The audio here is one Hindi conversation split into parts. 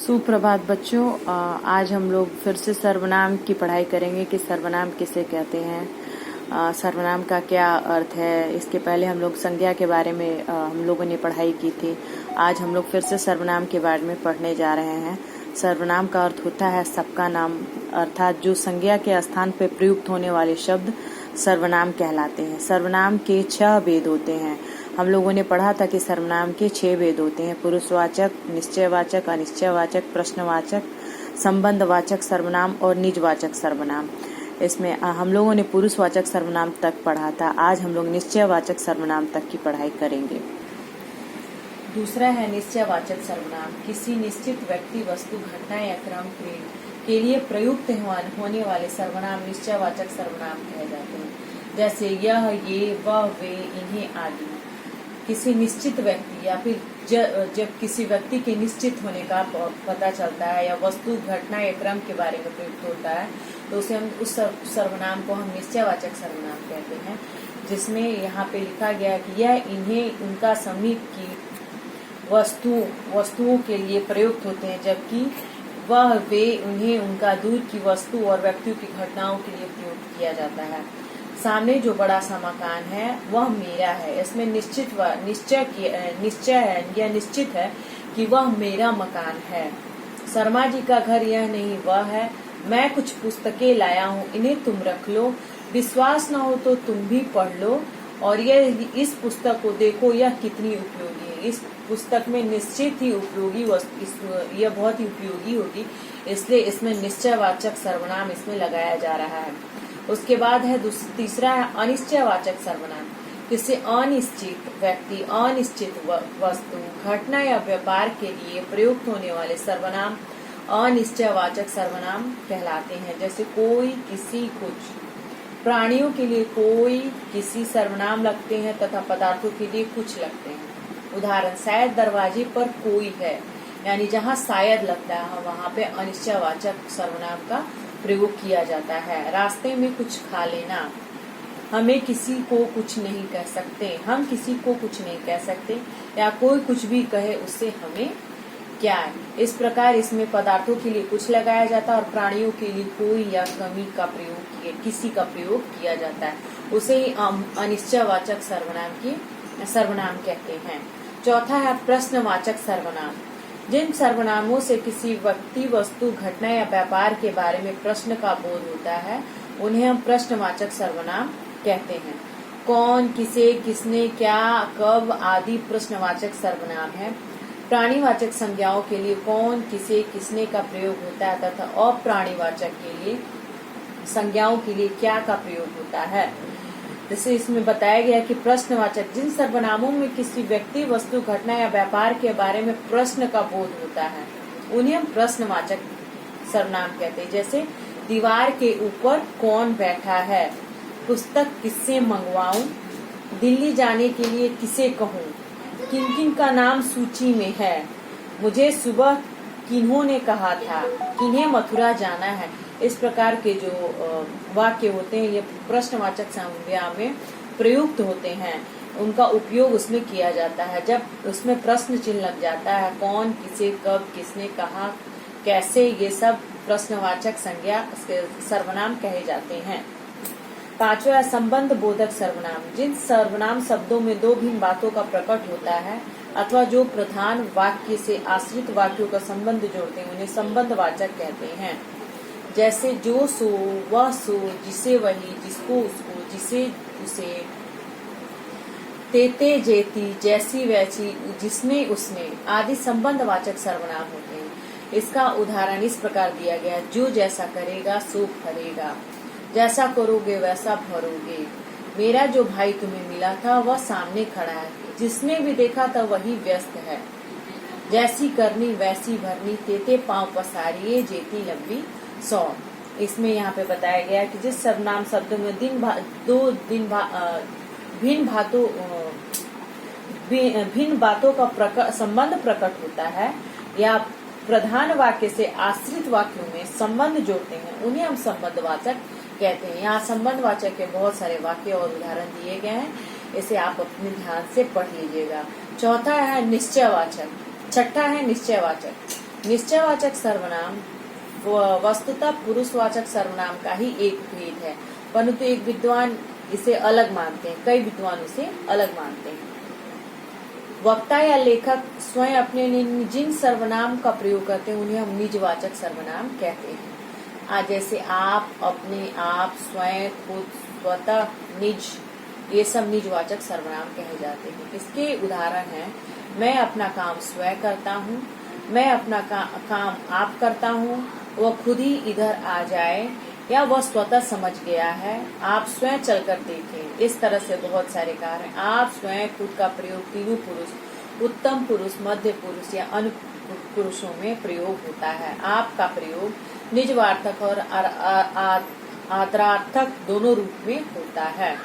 सुप्रभात बच्चों। आज हम लोग फिर से सर्वनाम की पढ़ाई करेंगे कि सर्वनाम किसे कहते हैं, सर्वनाम का क्या अर्थ है। इसके पहले हम लोग संज्ञा के बारे में हम लोगों ने पढ़ाई की थी। आज हम लोग फिर से सर्वनाम के बारे में पढ़ने जा रहे हैं। सर्वनाम का अर्थ होता है सबका नाम, अर्थात जो संज्ञा के स्थान पर प्रयुक्त होने वाले शब्द सर्वनाम कहलाते हैं। सर्वनाम के 6 भेद होते हैं। हम लोगों ने पढ़ा था कि सर्वनाम के 6 भेद होते हैं: पुरुषवाचक, निश्चयवाचक, अनिश्चयवाचक, प्रश्नवाचक, संबंधवाचक सर्वनाम और निजवाचक सर्वनाम। इसमें हम लोगों ने पुरुषवाचक सर्वनाम तक पढ़ा था। आज हम लोग निश्चयवाचक सर्वनाम तक की पढ़ाई करेंगे। दूसरा है निश्चयवाचक सर्वनाम। किसी निश्चित व्यक्ति, वस्तु, घटना या क्रम के लिए प्रयुक्त होने वाले सर्वनाम निश्चयवाचक सर्वनाम कहे जाते हैं। जैसे यह, ये, वह, वे, इन्हें आदि। किसी निश्चित व्यक्ति या फिर जब किसी व्यक्ति के निश्चित होने का पता चलता है या वस्तु, घटना या क्रम के बारे में प्रयुक्त होता है तो उसे हम उस सर्वनाम को हम निश्चयवाचक सर्वनाम कहते हैं। जिसमें यहाँ पे लिखा गया कि यह, इन्हें, उनका समीप की वस्तुओं के लिए प्रयुक्त होते हैं, जबकि वह, वे, उन्हें, उनका दूर की वस्तु और व्यक्तियों की घटनाओं के लिए प्रयोग किया जाता है। सामने जो बड़ा सा मकान है वह मेरा है। इसमें निश्चय है या निश्चित है कि वह मेरा मकान है। शर्मा जी का घर यह नहीं वह है। मैं कुछ पुस्तकें लाया हूँ, इन्हें तुम रख लो। विश्वास न हो तो तुम भी पढ़ लो और इस पुस्तक को देखो, यह कितनी उपयोगी है। इस पुस्तक में निश्चित ही उपयोगी यह बहुत ही उपयोगी होगी, इसलिए इसमें निश्चयवाचक सर्वनाम इसमें लगाया जा रहा है। उसके बाद है तीसरा है अनिश्चयवाचक सर्वनाम। किसी अनिश्चित व्यक्ति, अनिश्चित वस्तु, घटना या व्यापार के लिए प्रयुक्त होने वाले सर्वनाम अनिश्चयवाचक सर्वनाम कहलाते हैं। जैसे कोई, किसी, कुछ। प्राणियों के लिए कोई, किसी सर्वनाम लगते हैं तथा पदार्थों के लिए कुछ लगते हैं। उदाहरण, शायद दरवाजे पर कोई है, यानी जहाँ शायद लगता है वहाँ पे अनिश्चयवाचक सर्वनाम का प्रयोग किया जाता है। रास्ते में कुछ खा लेना। हमें किसी को कुछ नहीं कह सकते, हम किसी को कुछ नहीं कह सकते, या कोई कुछ भी कहे उससे हमें क्या है। इस प्रकार इसमें पदार्थों के लिए कुछ लगाया जाता है और प्राणियों के लिए कोई या कमी का प्रयोग किसी का प्रयोग किया जाता है। उसे ही अनिश्चयवाचक सर्वनाम कहते हैं। चौथा है प्रश्नवाचक सर्वनाम। जिन सर्वनामों से किसी व्यक्ति, वस्तु, घटना या व्यापार के बारे में प्रश्न का बोध होता है उन्हें हम प्रश्नवाचक सर्वनाम कहते हैं। कौन, किसे, किसने, क्या, कब आदि प्रश्नवाचक सर्वनाम है। प्राणीवाचक संज्ञाओं के लिए कौन, किसे, किसने का प्रयोग होता है तथा अप्राणीवाचक के लिए संज्ञाओं के लिए क्या का प्रयोग होता है। जैसे इसमें बताया गया कि प्रश्नवाचक, जिन सर्वनामों में किसी व्यक्ति, वस्तु, घटना या व्यापार के बारे में प्रश्न का बोध होता है उन्हें हम प्रश्नवाचक सर्वनाम कहते हैं। जैसे दीवार के ऊपर कौन बैठा है, पुस्तक किससे मंगवाऊं, दिल्ली जाने के लिए किसे कहूं, किन किन का नाम सूची में है, मुझे सुबह किन्होंने कहा था, किन्हें मथुरा जाना है। इस प्रकार के जो वाक्य होते हैं ये प्रश्नवाचक संज्ञा में प्रयुक्त होते हैं। उनका उपयोग उसमें किया जाता है जब उसमें प्रश्न चिन्ह लग जाता है। कौन, किसे, कब, किसने, कहा, कैसे, ये सब प्रश्नवाचक संज्ञा सर्वनाम कहे जाते हैं। पांचवा संबंध बोधक सर्वनाम। जिन सर्वनाम शब्दों में दो भिन्न बातों का प्रकट होता है अथवा जो प्रधान वाक्य से आश्रित वाक्यों का संबंध जोड़ते हैं उन्हें संबंधवाचक कहते हैं। जैसे जो सो, वह सो, जिसे वही, जिसको उसको, जिसे उसे, तेते जेती, जैसी वैसी, जिसने उसने आदि संबंधवाचक सर्वनाम होते हैं। इसका उदाहरण इस प्रकार दिया गया, जो जैसा करेगा सो भरेगा, जैसा करोगे वैसा भरोगे। मेरा जो भाई तुम्हें मिला था वह सामने खड़ा है, जिसने भी देखा था वही व्यस्त है। जैसी करनी वैसी भरनी, तेते पांव पसारिए, जेती लंबी 100। इसमें यहाँ पे बताया गया कि जिस सर्वनाम शब्दों में भिन्न बातों का संबंध प्रकट होता है या प्रधान वाक्य से आश्रित वाक्यों में संबंध जोड़ते हैं उन्हें हम संबंधवाचक कहते हैं। यहाँ संबंधवाचक के बहुत सारे वाक्य और उदाहरण दिए गए हैं, इसे आप अपने ध्यान से पढ़ लीजिएगा। चौथा है निश्चयवाचक। छठा है निश्चयवाचक। निश्चयवाचक सर्वनाम वस्तुतः पुरुषवाचक सर्वनाम का ही एक भेद है, परंतु एक विद्वान इसे अलग मानते हैं, कई विद्वान इसे अलग मानते हैं। वक्ता या लेखक स्वयं अपने जिन सर्वनाम का प्रयोग करते हैं उन्हें हम निजवाचक सर्वनाम कहते हैं। आज जैसे आप, अपने, आप, स्वयं, खुद, स्वतः, निज, ये सब निजवाचक सर्वनाम कहे जाते हैं। इसके उदाहरण हैं, मैं अपना काम स्वयं करता हूँ, मैं अपना काम आप करता हूँ, वह खुद ही इधर आ जाए, या वह स्वतः समझ गया है, आप स्वयं चलकर देखें। इस तरह से बहुत सारे कार्य हैं। आप, स्वयं, खुद का प्रयोग तीनों पुरुष, उत्तम पुरुष, मध्य पुरुष या अन्य पुरुषों में प्रयोग होता है। आप का प्रयोग निजवार्थक और आदरार्थक दोनों रूप में होता है।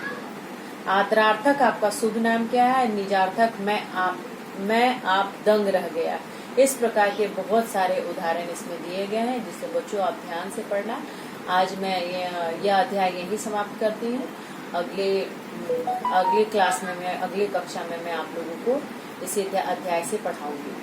आदरार्थक आपका शुभ नाम क्या है, निजार्थक मैं आप दंग रह गया। इस प्रकार के बहुत सारे उदाहरण इसमें दिए गए हैं, जिससे बच्चों आप ध्यान से पढ़ना। आज मैं यह अध्याय यही समाप्त करती हूँ। अगले क्लास में अगली कक्षा में मैं आप लोगों को इसी अध्याय से पढ़ाऊंगी।